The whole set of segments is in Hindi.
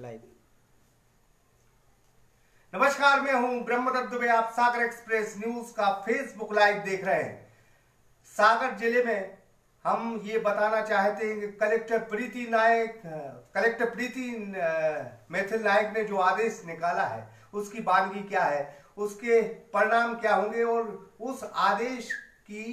लाइव। नमस्कार, मैं हूं ब्रह्मदत्त दुबे। आप सागर एक्सप्रेस न्यूज का फेसबुक लाइव देख रहे हैं। सागर जिले में हम ये बताना चाहते हैं कि कलेक्टर प्रीति मैथिल नायक ने जो आदेश निकाला है उसकी वानगी क्या है, उसके परिणाम क्या होंगे और उस आदेश की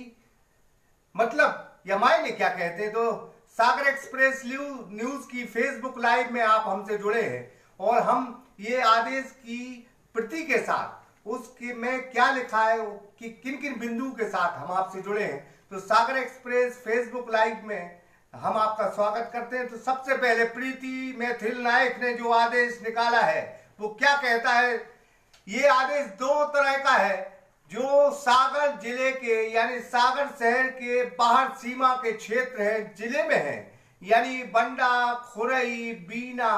मतलब या मायने क्या कहते हैं। तो सागर एक्सप्रेस न्यूज की फेसबुक लाइव में आप हमसे जुड़े हैं और हम ये आदेश की प्रति के साथ उसके में क्या लिखा है कि किन किन बिंदु के साथ हम आपसे जुड़े हैं। तो सागर एक्सप्रेस फेसबुक लाइव में हम आपका स्वागत करते हैं। तो सबसे पहले प्रीति मैथिल नायक ने जो आदेश निकाला है वो क्या कहता है। ये आदेश दो तरह का है, जो सागर जिले के यानी सागर शहर के बाहर सीमा के क्षेत्र हैं, जिले में हैं, यानी बंडा, खुरई, बीना,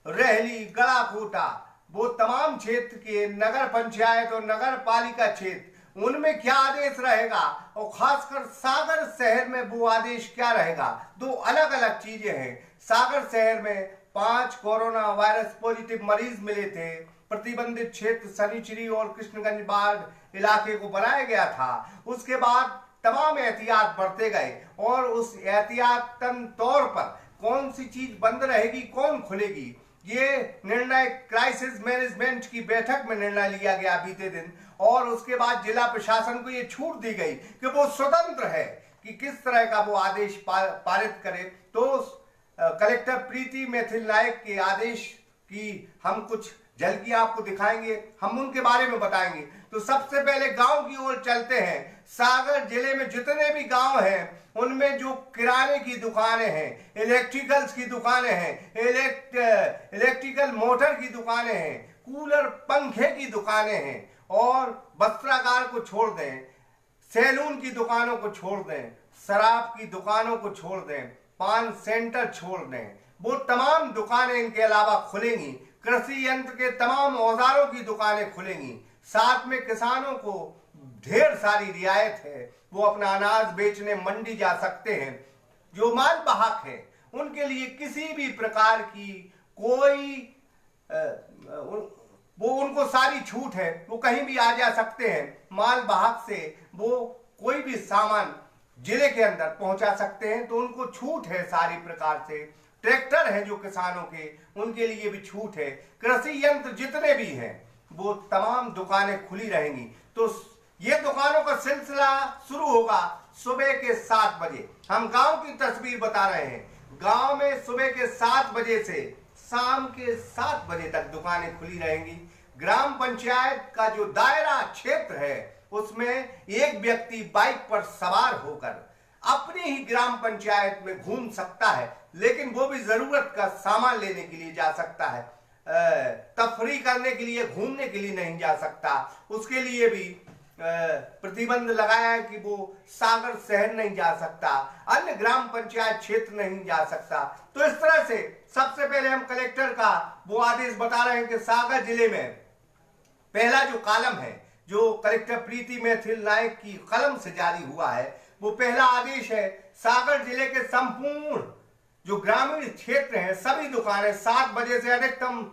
रहली, गड़ाकोटा, वो तमाम क्षेत्र के नगर पंचायत और नगर पालिका क्षेत्र, उनमें क्या आदेश रहेगा और खासकर सागर शहर में वो आदेश क्या रहेगा। दो अलग अलग चीजें हैं। सागर शहर में 5 कोरोना वायरस पॉजिटिव मरीज मिले थे। प्रतिबंधित क्षेत्र शनिचरी और कृष्णगंज बाढ़ इलाके को बनाया गया था। उसके बाद तमाम एहतियात बरते गए और उस एहतियातन तौर पर कौन सी चीज बंद रहेगी, कौन खुलेगी, ये निर्णय क्राइसिस मैनेजमेंट की बैठक में निर्णय लिया गया बीते दिन। और उसके बाद जिला प्रशासन को ये छूट दी गई कि वो स्वतंत्र है कि किस तरह का वो आदेश पारित करे। तो कलेक्टर प्रीति मैथिल नायक के आदेश की हम कुछ झलकी आपको दिखाएंगे, हम उनके बारे में बताएंगे। तो सबसे पहले गांव की ओर चलते हैं। सागर जिले में जितने भी गांव हैं उनमें जो किराने की दुकानें हैं, इलेक्ट्रिकल्स की दुकानें हैं, इलेक्ट्रिकल मोटर की दुकानें हैं, कूलर पंखे की दुकानें हैं और वस्त्रागार को छोड़ दें, सैलून की दुकानों को छोड़ दें, शराब की दुकानों को छोड़ दें, पान सेंटर छोड़ दें, वो तमाम दुकानें इनके अलावा खुलेंगी। कृषि यंत्र के तमाम औजारों की दुकानें खुलेंगी। साथ में किसानों को ढेर सारी रियायत है, वो अपना अनाज बेचने मंडी जा सकते हैं। जो माल वाहक है उनके लिए किसी भी प्रकार की कोई वो उनको सारी छूट है, वो कहीं भी आ जा सकते हैं। माल वाहक से वो कोई भी सामान जिले के अंदर पहुंचा सकते हैं, तो उनको छूट है सारी प्रकार से। ट्रैक्टर हैं जो किसानों के, उनके लिए भी छूट है। कृषि यंत्र जितने भी हैं वो तमाम दुकानें खुली रहेंगी। तो ये दुकानों का सिलसिला शुरू होगा सुबह के 7 बजे। हम गांव की तस्वीर बता रहे हैं। गांव में सुबह के 7 बजे से शाम के 7 बजे तक दुकानें खुली रहेंगी। ग्राम पंचायत का जो दायरा क्षेत्र है उसमें एक व्यक्ति बाइक पर सवार होकर अपनी ही ग्राम पंचायत में घूम सकता है, लेकिन वो भी जरूरत का सामान लेने के लिए जा सकता है। तफरी करने के लिए, घूमने के लिए नहीं जा सकता। उसके लिए भी प्रतिबंध लगाया है कि वो सागर शहर नहीं जा सकता, अन्य ग्राम पंचायत क्षेत्र नहीं जा सकता। तो इस तरह से सबसे पहले हम कलेक्टर का वो आदेश बता रहे हैं कि सागर जिले में पहला जो कॉलम है, जो कलेक्टर प्रीति मैथिल नायक की कलम से जारी हुआ है, वो पहला आदेश है। सागर जिले के संपूर्ण जो ग्रामीण क्षेत्र हैं सभी दुकानें 7 बजे से अधिकतम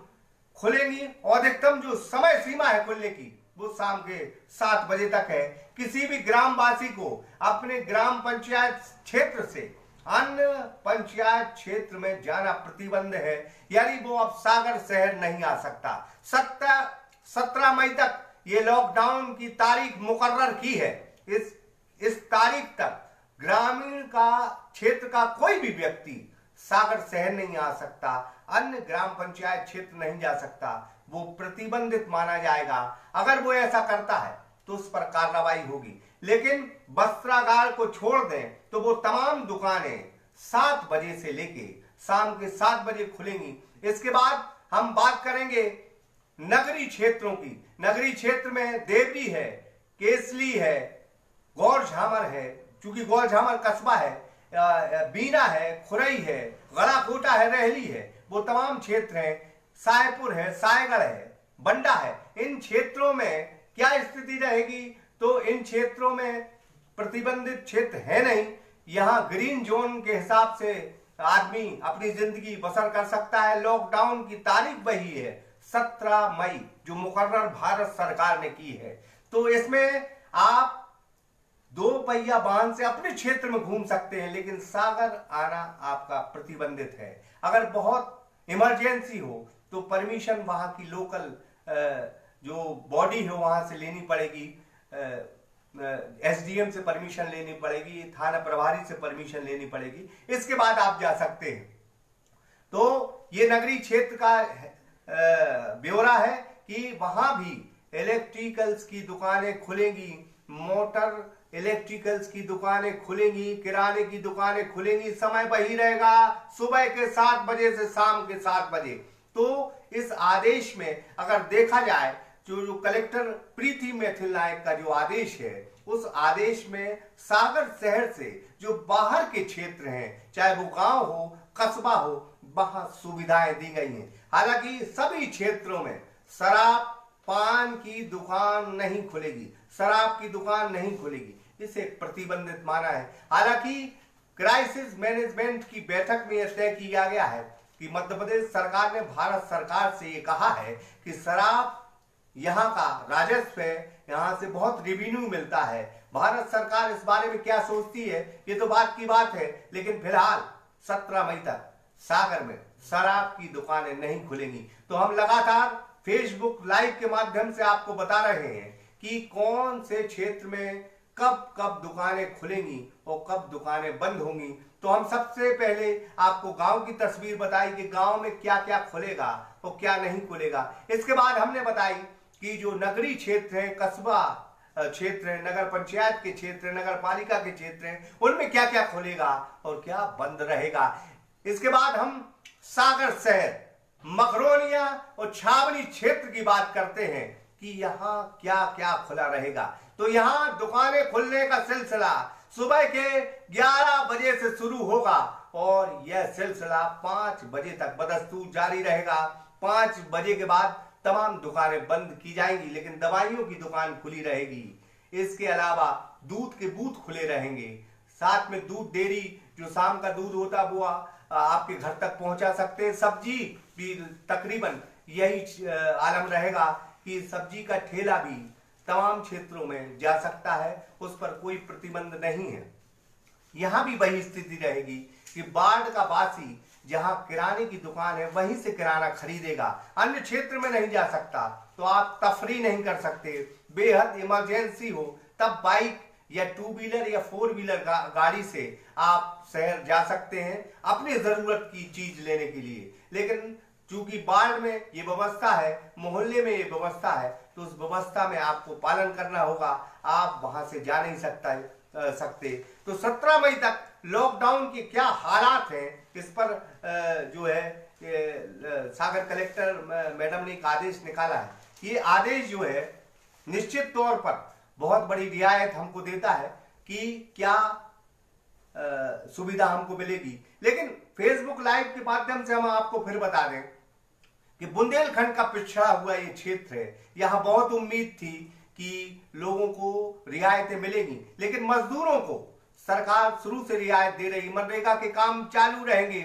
खुलेंगी और अधिकतम जो समय सीमा है खुलने की वो शाम के 7 बजे तक है। किसी भी ग्रामवासी को अपने ग्राम पंचायत क्षेत्र से अन्य पंचायत क्षेत्र में जाना प्रतिबंध है, यानी वो अब सागर शहर नहीं आ सकता। 17 मई तक ये लॉकडाउन की तारीख मुकर्रर की है। इस तारीख तक ग्रामीण का क्षेत्र का कोई भी व्यक्ति सागर शहर नहीं आ सकता, अन्य ग्राम पंचायत क्षेत्र नहीं जा सकता, वो प्रतिबंधित माना जाएगा। अगर वो ऐसा करता है तो उस पर कार्रवाई होगी। लेकिन वस्त्रागार को छोड़ दें तो वो तमाम दुकानें 7 बजे से लेके शाम के 7 बजे खुलेंगी। इसके बाद हम बात करेंगे नगरीय क्षेत्रों की। नगरीय क्षेत्र में देवरी है, केसली है, गौर झामर है, चूंकि गौर झामर कस्बा है, बीना है, खुरई है, गड़ाकोटा है, रहली है, वो तमाम क्षेत्र हैं। सायपुर है, सायगढ़ है, बंडा है। इन क्षेत्रों में क्या स्थिति रहेगी? तो इन क्षेत्रों में प्रतिबंधित क्षेत्र है नहीं। यहाँ ग्रीन जोन के हिसाब से आदमी अपनी जिंदगी बसर कर सकता है। लॉकडाउन की तारीख वही है 17 मई, जो मुकर्रर भारत सरकार ने की है। तो इसमें आप 2 पहिया वाहन से अपने क्षेत्र में घूम सकते हैं, लेकिन सागर आना आपका प्रतिबंधित है। अगर बहुत इमरजेंसी हो तो परमिशन वहां की लोकल जो बॉडी है वहां से लेनी पड़ेगी, एसडीएम से परमिशन लेनी पड़ेगी, थाना प्रभारी से परमिशन लेनी पड़ेगी, इसके बाद आप जा सकते हैं। तो ये नगरीय क्षेत्र का ब्यौरा है कि वहां भी इलेक्ट्रिकल्स की दुकानें खुलेंगी, मोटर इलेक्ट्रिकल्स की दुकानें खुलेंगी, किराने की दुकानें खुलेंगी। समय वही रहेगा सुबह के 7 बजे से शाम के 7 बजे। तो इस आदेश में अगर देखा जाए जो कलेक्टर प्रीति मैथिल नायक का जो आदेश है, उस आदेश में सागर शहर से जो बाहर के क्षेत्र हैं, चाहे वो गांव हो कस्बा हो, वहां सुविधाएं दी गई हैं। हालांकि सभी क्षेत्रों में शराब पान की दुकान नहीं खुलेगी, शराब की दुकान नहीं खुलेगी, इसे प्रतिबंधित माना है। हालांकि क्राइसिस मैनेजमेंट की बैठक में यह तय किया गया है कि मध्य प्रदेश सरकार ने भारत सरकार से ये कहा है कि शराब यहाँ का राजस्व है, यहाँ से बहुत रेवेन्यू मिलता है। भारत सरकार इस बारे में क्या सोचती है ये तो बात की बात है, लेकिन फिलहाल 17 मई तक सागर में शराब की दुकानें नहीं खुलेंगी। तो हम लगातार फेसबुक लाइव के माध्यम से आपको बता रहे हैं कि कौन से क्षेत्र में कब कब दुकानें खुलेंगी और कब दुकानें बंद होंगी। तो हम सबसे पहले आपको गांव की तस्वीर बताई कि गांव में क्या क्या खुलेगा और क्या नहीं खुलेगा। इसके बाद हमने बताई कि जो नगरीय क्षेत्र है, कस्बा क्षेत्र है, नगर पंचायत के क्षेत्र, नगर पालिका के क्षेत्र हैं, उनमें क्या क्या खुलेगा और क्या बंद रहेगा। इसके बाद हम सागर शहर, मकरोनिया और छावनी क्षेत्र की बात करते हैं कि यहाँ क्या क्या खुला रहेगा। तो यहाँ दुकानें खुलने का सिलसिला सुबह के 11 बजे से शुरू होगा और यह सिलसिला 5 बजे तक बदस्तूर जारी रहेगा। 5 बजे के बाद तमाम दुकानें बंद की जाएंगी, लेकिन दवाइयों की दुकान खुली रहेगी। इसके अलावा दूध के बूथ खुले रहेंगे, साथ में दूध डेयरी जो शाम का दूध होता है वो आपके घर तक पहुंचा सकते हैं। सब्जी भी तकरीबन यही आलम रहेगा कि सब्जी का ठेला भी तमाम क्षेत्रों में जा सकता है, उस पर कोई प्रतिबंध नहीं है। यहां भी वही स्थिति रहेगी कि वार्ड का वासी जहां किराने की दुकान है वहीं से किराना खरीदेगा, अन्य क्षेत्र में नहीं जा सकता। तो आप तफरी नहीं कर सकते। बेहद इमरजेंसी हो तब बाइक या 2 व्हीलर या 4 व्हीलर गाड़ी से आप शहर जा सकते हैं अपनी जरूरत की चीज लेने के लिए। लेकिन चूंकि वार्ड में ये व्यवस्था है, मोहल्ले में ये व्यवस्था है, तो उस व्यवस्था में आपको पालन करना होगा। आप वहां से जा नहीं सकते। तो 17 मई तक लॉकडाउन के क्या हालात हैं, इस पर जो है सागर कलेक्टर मैडम ने एक आदेश निकाला है। ये आदेश जो है निश्चित तौर पर बहुत बड़ी रियायत हमको देता है कि क्या सुविधा हमको मिलेगी। लेकिन फेसबुक लाइव के माध्यम से हम आपको फिर बता दें कि बुंदेलखंड का पिछड़ा हुआ ये क्षेत्र है, यहाँ बहुत उम्मीद थी कि लोगों को रियायतें मिलेंगी, लेकिन मजदूरों को सरकार शुरू से रियायत दे रही। मनरेगा के काम चालू रहेंगे,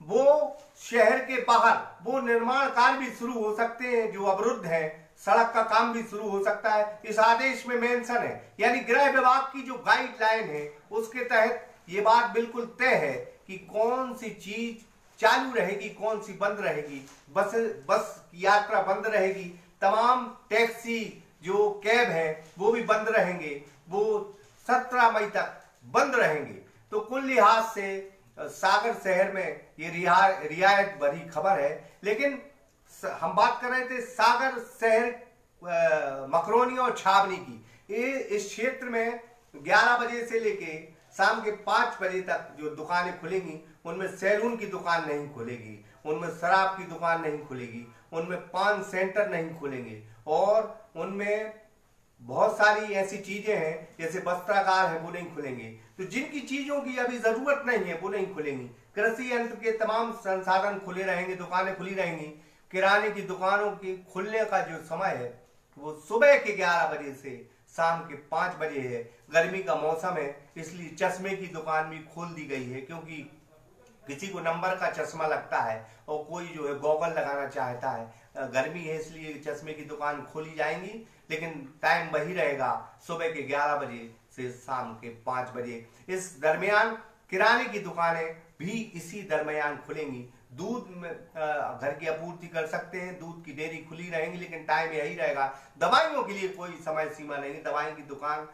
वो शहर के बाहर वो निर्माण कार्य भी शुरू हो सकते हैं जो अवरुद्ध हैं, सड़क का काम भी शुरू हो सकता है। इस आदेश में मेंशन है, यानी गृह विभाग की जो गाइडलाइन है उसके तहत ये बात बिल्कुल तय है कि कौन सी चीज चालू रहेगी, कौन सी बंद रहेगी। बस की यात्रा बंद रहेगी, तमाम टैक्सी जो कैब है वो भी बंद रहेंगे, वो 17 मई तक बंद रहेंगे। तो कुल लिहाज से सागर शहर में ये रियायत भरी खबर है। लेकिन हम बात कर रहे थे सागर शहर मकरोनी और छावनी की। इस क्षेत्र में 11 बजे से लेके शाम के 5 बजे तक जो दुकानें खुलेंगी उनमें सैलून की दुकान नहीं खुलेगी, उनमें शराब की दुकान नहीं खुलेगी, उनमें पान सेंटर नहीं खुलेंगे और उनमें बहुत सारी ऐसी चीजें हैं जैसे वस्त्रागार है वो नहीं खुलेंगे। तो जिनकी चीजों की अभी जरूरत नहीं है वो नहीं खुलेंगी। कृषि यंत्र के तमाम संसाधन खुले रहेंगे, दुकानें खुली रहेंगी। किराने की दुकानों के खुलने का जो समय है वो सुबह के 11 बजे से शाम के 5 बजे है। गर्मी का मौसम है इसलिए चश्मे की दुकान भी खोल दी गई है, क्योंकि किसी को नंबर का चश्मा लगता है और कोई जो है गॉगल लगाना चाहता है। गर्मी है इसलिए चश्मे की दुकान खोली जाएंगी, लेकिन टाइम वही रहेगा, सुबह के 11 बजे से शाम के 5 बजे। इस दरमियान किराने की दुकानें भी इसी दरमियान खुलेंगी। दूध में घर की आपूर्ति कर सकते हैं, दूध की डेयरी खुली रहेंगी, लेकिन टाइम यही रहेगा। दवाइयों के लिए कोई समय सीमा नहीं, दवाई की दुकान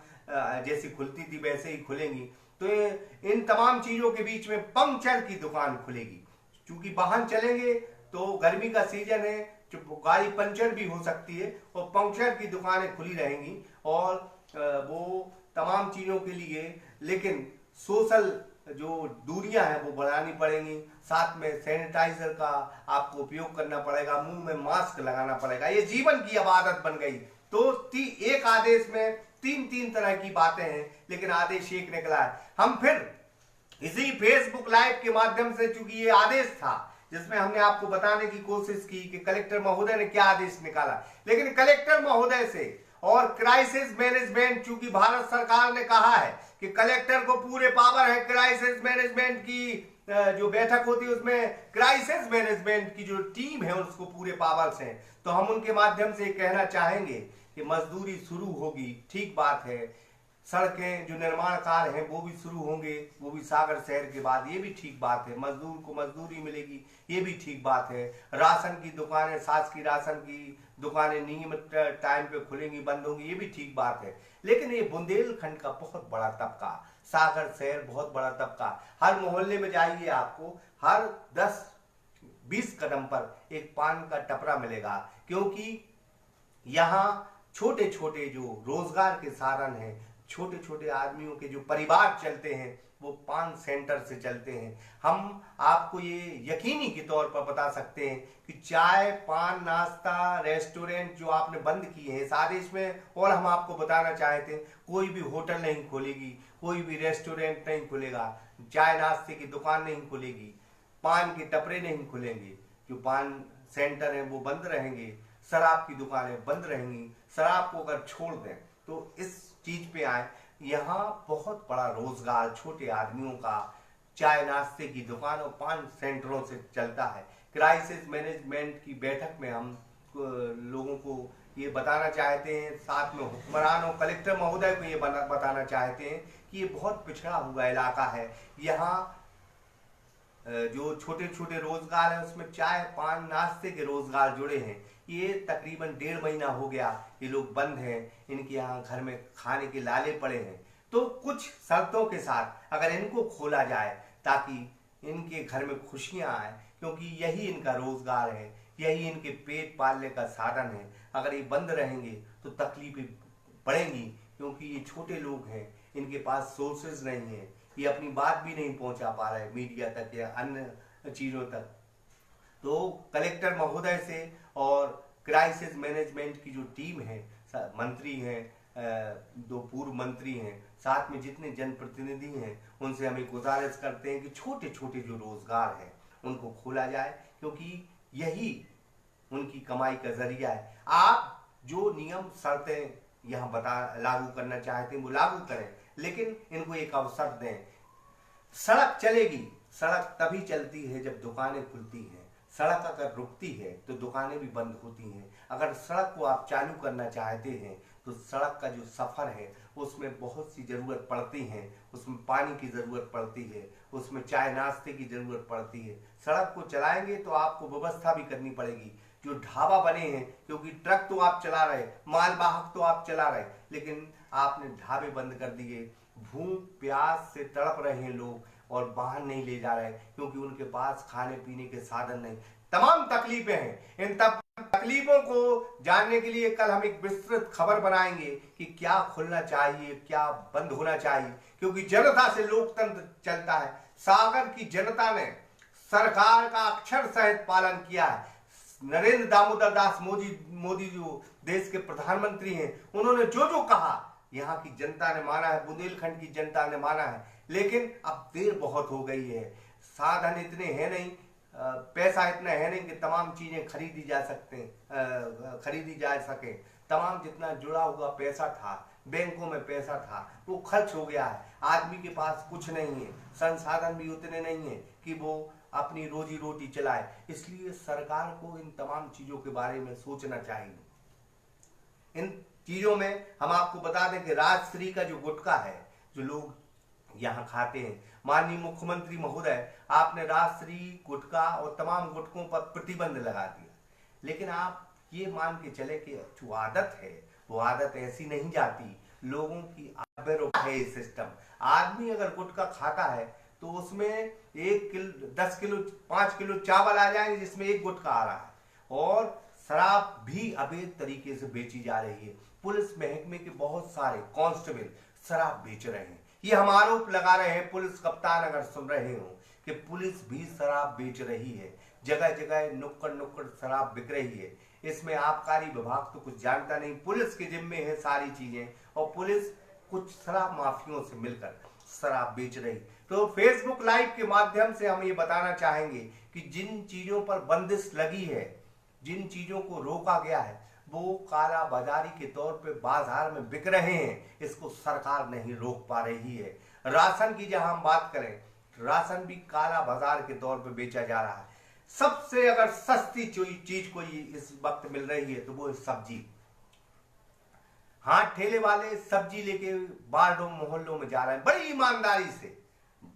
जैसी खुलती थी वैसे ही खुलेंगी। तो इन तमाम चीजों के बीच में पंक्चर की दुकान खुलेगी, क्योंकि वाहन चलेंगे तो गर्मी का सीजन है, गाड़ी पंचर भी हो सकती है, और पंक्चर की दुकानें खुली रहेंगी। और वो तमाम चीजों के लिए, लेकिन सोशल जो दूरियां हैं वो बढ़ानी पड़ेंगी। साथ में सैनिटाइजर का आपको उपयोग करना पड़ेगा, मुंह में मास्क लगाना पड़ेगा। ये जीवन की अब आदत बन गई। तो एक आदेश में तीन तरह की बातें हैं, लेकिन आदेश एक निकला है। हम फिर इसी फेसबुक लाइव के माध्यम से, चूंकि ये आदेश था जिसमें हमने आपको बताने की कोशिश की कि कलेक्टर महोदय ने क्या आदेश निकाला, लेकिन कलेक्टर महोदय से और क्राइसिस मैनेजमेंट, चूंकि भारत सरकार ने कहा है कि कलेक्टर को पूरे पावर है, क्राइसिस मैनेजमेंट की जो बैठक होती है उसमें क्राइसिस मैनेजमेंट की जो टीम है उसको पूरे पावर्स हैं। तो हम उनके माध्यम से कहना चाहेंगे कि मजदूरी शुरू होगी, ठीक बात है। सड़कें जो निर्माण कार्य हैं वो भी शुरू होंगे, वो भी सागर शहर के बाद, ये भी ठीक बात है। मजदूर को मजदूरी मिलेगी, ये भी ठीक बात है। राशन की दुकानें, शासकीय राशन की दुकानें नियमित टाइम पे खुलेंगी, बंद होंगी, ये भी ठीक बात है। लेकिन ये बुंदेलखंड का बहुत बड़ा तबका, सागर शहर बहुत बड़ा तबका, हर मोहल्ले में जाइए आपको हर 10-20 कदम पर एक पान का टपरा मिलेगा, क्योंकि यहाँ छोटे छोटे जो रोजगार के साधन हैं, छोटे छोटे आदमियों के जो परिवार चलते हैं वो पान सेंटर से चलते हैं। हम आपको ये यकीनी के तौर पर बता सकते हैं कि चाय, पान, नाश्ता, रेस्टोरेंट जो आपने बंद किए हैं इस आदेश में, और हम आपको बताना चाहते हैं कोई भी होटल नहीं खोलेगी, कोई भी रेस्टोरेंट नहीं खुलेगा, चाय नाश्ते की दुकान नहीं खुलेगी, पान के टपरे नहीं खुलेंगे, जो पान सेंटर हैं वो बंद रहेंगे, शराब की दुकानें बंद रहेंगी। शराब को अगर छोड़ दें तो इस चीज पे आए, यहाँ बहुत बड़ा रोजगार छोटे आदमियों का चाय नाश्ते की दुकान और पान सेंटरों से चलता है। क्राइसिस मैनेजमेंट की बैठक में हम लोगों को ये बताना चाहते हैं, साथ में हुक्मरान और कलेक्टर महोदय को ये बताना चाहते हैं कि ये बहुत पिछड़ा हुआ इलाका है। यहाँ जो छोटे छोटे रोजगार है उसमें चाय, पान, नाश्ते के रोजगार जुड़े हैं। ये तकरीबन 1.5 महीना हो गया ये लोग बंद हैं, इनके यहाँ घर में खाने के लाले पड़े हैं। तो कुछ शर्तों के साथ अगर इनको खोला जाए ताकि इनके घर में खुशियां आए, क्योंकि यही इनका रोजगार है, यही इनके पेट पालने का साधन है। अगर ये बंद रहेंगे तो तकलीफें बढ़ेंगी, क्योंकि ये छोटे लोग हैं, इनके पास सोर्सेज नहीं है, ये अपनी बात भी नहीं पहुंचा पा रहे दीया तक या अन्य चीजों तक। तो कलेक्टर महोदय से और क्राइसिस मैनेजमेंट की जो टीम है, मंत्री हैं, 2 पूर्व मंत्री हैं, साथ में जितने जनप्रतिनिधि हैं, उनसे हम एक गुजारिश करते हैं कि छोटे छोटे जो रोजगार हैं उनको खोला जाए, क्योंकि यही उनकी कमाई का जरिया है। आप जो नियम शर्तें यहाँ लागू करना चाहते हैं वो लागू करें, लेकिन इनको एक अवसर दें। सड़क चलेगी, सड़क तभी चलती है जब दुकानें खुलती हैं। सड़क अगर रुकती है तो दुकानें भी बंद होती हैं। अगर सड़क को आप चालू करना चाहते हैं तो सड़क का जो सफर है उसमें बहुत सी जरूरत पड़ती है, उसमें पानी की जरूरत पड़ती है, उसमें चाय नाश्ते की जरूरत पड़ती है। सड़क को चलाएंगे तो आपको व्यवस्था भी करनी पड़ेगी। जो ढाबा बने हैं, क्योंकि ट्रक तो आप चला रहे, मालवाहक तो आप चला रहे, लेकिन आपने ढाबे बंद कर दिए। भूख प्यास से तड़प रहे हैं लोग और बाहर नहीं ले जा रहे, क्योंकि उनके पास खाने पीने के साधन नहीं। तमाम तकलीफें हैं। इन तकलीफों को जानने के लिए कल हम एक विस्तृत खबर बनाएंगे कि क्या खुलना चाहिए, क्या बंद होना चाहिए, क्योंकि जनता से लोकतंत्र चलता है। सागर की जनता ने सरकार का अक्षर सहित पालन किया है। नरेंद्र दामोदर दास मोदी जो देश के प्रधानमंत्री हैं, उन्होंने जो जो कहा यहाँ की जनता ने माना है, बुंदेलखंड की जनता ने माना है। लेकिन अब देर बहुत हो गई है, साधन इतने हैं नहीं, पैसा इतना है नहीं कि तमाम चीजें खरीदी जा सके। तमाम जितना जुड़ा हुआ पैसा था, बैंकों में पैसा था, वो खर्च हो गया है। आदमी के पास कुछ नहीं है, संसाधन भी उतने नहीं है कि कि वो अपनी रोजी रोटी चलाए। इसलिए सरकार को इन तमाम चीजों के बारे में सोचना चाहिए। इन चीजों में हम आपको बता दें कि राजश्री का जो गुटखा है जो लोग यहाँ खाते हैं, माननीय मुख्यमंत्री महोदय आपने राजश्री गुटखा और तमाम गुटकों पर प्रतिबंध लगा दिया, लेकिन आप ये मान के चले कि जो आदत है वो आदत ऐसी नहीं जाती। लोगों की आदत है सिस्टम। आदमी अगर गुटखा खाता है तो उसमें 1 किलो 10 किलो 5 किलो चावल आ जाएंगे जिसमें एक गुटखा आ रहा है। और शराब भी अवैध तरीके से बेची जा रही है। पुलिस महकमे के बहुत सारे कांस्टेबल शराब बेच रहे हैं। ये हम आरोप लगा रहे हैं, पुलिस कप्तान अगर सुन रहे हो, कि पुलिस भी शराब बेच रही है। जगह जगह नुक्कड़ नुक्कड़ शराब बिक रही है। इसमें आबकारी विभाग तो कुछ जानता नहीं, पुलिस के जिम्मे है सारी चीजें, और पुलिस कुछ शराब माफियों से मिलकर शराब बेच रही। तो फेसबुक लाइव के माध्यम से हम ये बताना चाहेंगे कि जिन चीजों पर बंदिश लगी है, जिन चीजों को रोका गया है, वो काला बाजारी के तौर पे बाजार में बिक रहे हैं। इसको सरकार नहीं रोक पा रही है। राशन की जहां हम बात करें, राशन भी काला बाजार के तौर पे बेचा जा रहा है। सबसे अगर सस्ती चीज कोई इस वक्त मिल रही है तो वो है सब्जी। हाँ, ठेले वाले सब्जी लेके वार्डों मोहल्लों में जा रहे हैं बड़ी ईमानदारी से।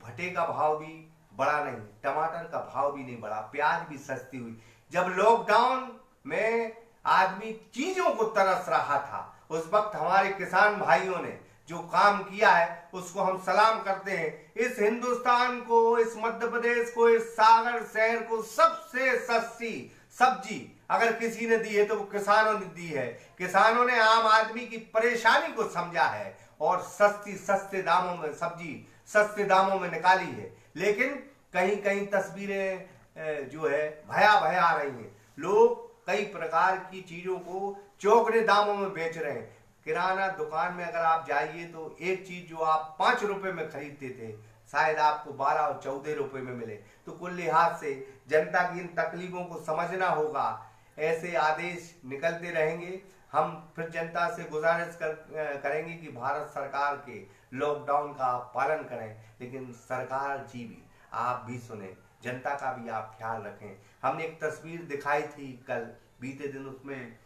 भट्टे का भाव भी बढ़ा नहीं, टमाटर का भाव भी नहीं बढ़ा, प्याज भी सस्ती हुई। जब लॉकडाउन में आदमी चीजों को तरस रहा था, उस वक्त हमारे किसान भाइयों ने जो काम किया है उसको हम सलाम करते हैं। इस हिंदुस्तान को, इस मध्य प्रदेश को, इस सागर शहर को सबसे सस्ती सब्जी अगर किसी ने दी है तो वो किसानों ने दी है। किसानों ने आम आदमी की परेशानी को समझा है और सस्ते दामों में सब्जी सस्ते दामों में निकाली है। लेकिन कहीं कहीं तस्वीरें जो है भया आ रही हैं। लोग कई प्रकार की चीजों को चौगने दामों में बेच रहे हैं। किराना दुकान में अगर आप जाइए तो एक चीज जो आप 5 रुपए में खरीदते थे शायद आपको 12 और 14 रुपए में मिले। तो कुल लिहाज से जनता की इन तकलीफों को समझना होगा। ऐसे आदेश निकलते रहेंगे। हम फिर जनता से गुजारिश करेंगे कि भारत सरकार के लॉकडाउन का आप पालन करें, लेकिन सरकार जी भी आप भी सुने, जनता का भी आप ख्याल रखें। हमने एक तस्वीर दिखाई थी कल बीते दिन, उसमें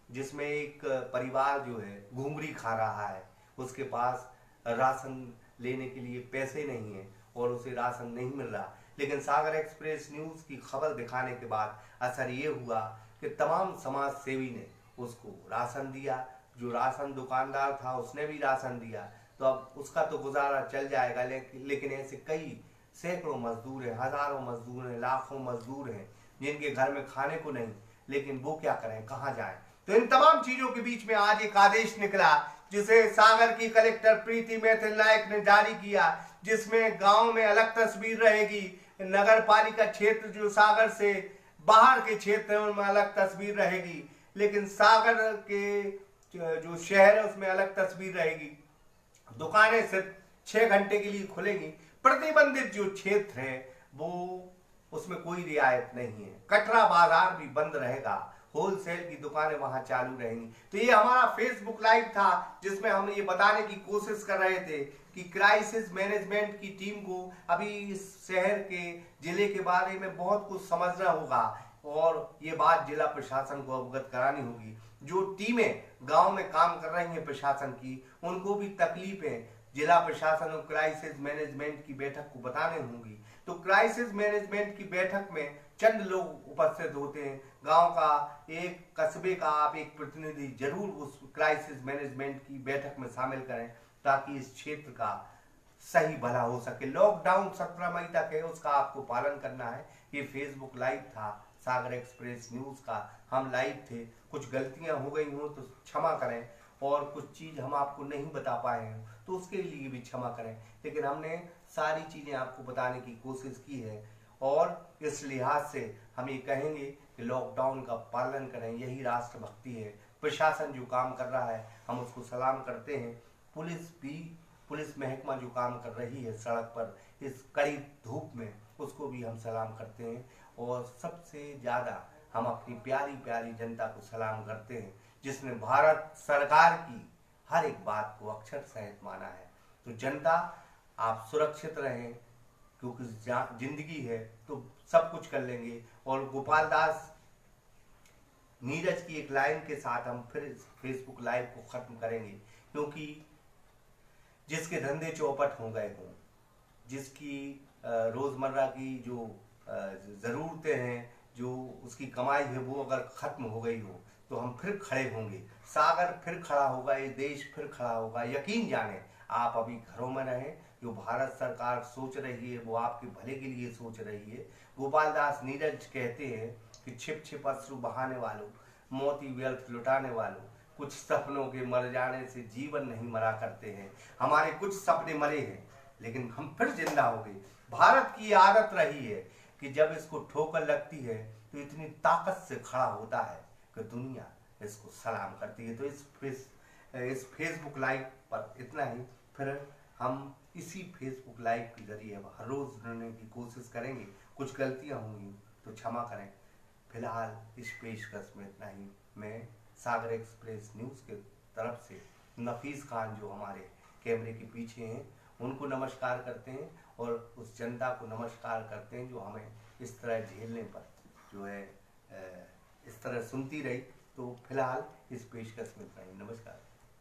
जिसमें एक परिवार जो है घुंगरी खा रहा है, उसके पास राशन लेने के लिए पैसे नहीं है और उसे राशन नहीं मिल रहा। लेकिन सागर एक्सप्रेस न्यूज की खबर दिखाने के बाद असर ये हुआ कि तमाम समाज सेवी ने उसको राशन दिया। जो राशन दुकानदार था उसने भी राशन दिया, तो अब उसका तो गुजारा चल जाएगा। लेकिन ऐसे कई सैकड़ों मजदूर हैं, हजारों मजदूर हैं, लाखों मजदूर हैं जिनके घर में खाने को नहीं, लेकिन वो क्या करें, कहाँ जाएं। तो इन तमाम चीजों के बीच में आज एक आदेश निकला जिसे सागर की कलेक्टर प्रीति मैथिल नायक ने जारी किया, जिसमें गांव में अलग तस्वीर रहेगी, नगर पालिका क्षेत्र जो सागर से बाहर के क्षेत्र है उनमें अलग तस्वीर रहेगी, लेकिन सागर के जो शहर है उसमें अलग तस्वीर रहेगी। दुकानें सिर्फ 6 घंटे के लिए खुलेंगी। प्रतिबंधित जो क्षेत्र है वो उसमें कोई रियायत नहीं है। कटरा बाजार भी बंद रहेगा, होलसेल की दुकानें वहां चालू रहेंगी। तो ये हमारा फेसबुक लाइव था जिसमें हम ये बताने की कोशिश कर रहे थे कि क्राइसिस मैनेजमेंट की टीम को अभी इस शहर के जिले के बारे में बहुत कुछ समझना होगा और ये बात जिला प्रशासन को अवगत करानी होगी। जो टीमें गांव में काम कर रही हैं प्रशासन की, उनको भी तकलीफें जिला प्रशासन और क्राइसिस मैनेजमेंट की बैठक को बताने होंगी। तो क्राइसिस मैनेजमेंट की बैठक में चंद लोग उपस्थित होते हैं। गांव का एक कस्बे का आप एक प्रतिनिधि जरूर उस क्राइसिस मैनेजमेंट की बैठक में शामिल करें ताकि इस क्षेत्र का सही भला हो सके। लॉकडाउन 17 मई तक है, उसका आपको पालन करना है। ये फेसबुक लाइव था सागर एक्सप्रेस न्यूज का, हम लाइव थे। कुछ गलतियां हो गई हो तो क्षमा करें और कुछ चीज हम आपको नहीं बता पाए हैं तो उसके लिए भी क्षमा करें, लेकिन हमने सारी चीजें आपको बताने की कोशिश की है। और इस लिहाज से हम ये कहेंगे कि लॉकडाउन का पालन करें, यही राष्ट्रभक्ति है। प्रशासन जो काम कर रहा है हम उसको सलाम करते हैं। पुलिस महकमा जो काम कर रही है सड़क पर इस कड़ी धूप में, उसको भी हम सलाम करते हैं। और सबसे ज्यादा हम अपनी प्यारी प्यारी जनता को सलाम करते हैं जिसने भारत सरकार की हर एक बात को अक्षर सहित माना है। तो जनता आप सुरक्षित रहें, क्योंकि जिंदगी है तो सब कुछ कर लेंगे। और गोपाल दास नीरज की एक लाइन के साथ हम फिर फेसबुक लाइव को खत्म करेंगे, क्योंकि जिसके धंधे चौपट हो गए हों, जिसकी रोजमर्रा की जो जरूरतें हैं, जो उसकी कमाई है, वो अगर खत्म हो गई हो तो हम फिर खड़े होंगे। सागर फिर खड़ा होगा, ये देश फिर खड़ा होगा। यकीन जाने आप अभी घरों में रहें। जो भारत सरकार सोच रही है वो आपके भले के लिए सोच रही है। गोपाल दास नीरज कहते हैं कि छिप छिप अश्रु बहाने वालों, मोती व्यर्थ लुटाने वालों, कुछ सपनों के मर जाने से जीवन नहीं मरा करते हैं। हमारे कुछ सपने मरे हैं लेकिन हम फिर जिंदा हो गए। भारत की आदत रही है कि जब इसको ठोकर लगती है तो इतनी ताकत से खड़ा होता है कि दुनिया इसको सलाम करती है। तो इस फेसबुक लाइव पर इतना ही। फिर हम इसी फेसबुक लाइव के जरिए हर रोज जुड़ने की कोशिश करेंगे। कुछ गलतियां होंगी तो क्षमा करें। फिलहाल इस पेशकश में इतना ही। मैं सागर एक्सप्रेस न्यूज़ के तरफ से नफीस खान जो हमारे कैमरे के पीछे हैं उनको नमस्कार करते हैं, और उस जनता को नमस्कार करते हैं जो हमें इस तरह झेलने पर जो है इस तरह सुनती रही। तो फिलहाल इस पेशकश में इतना ही। नमस्कार।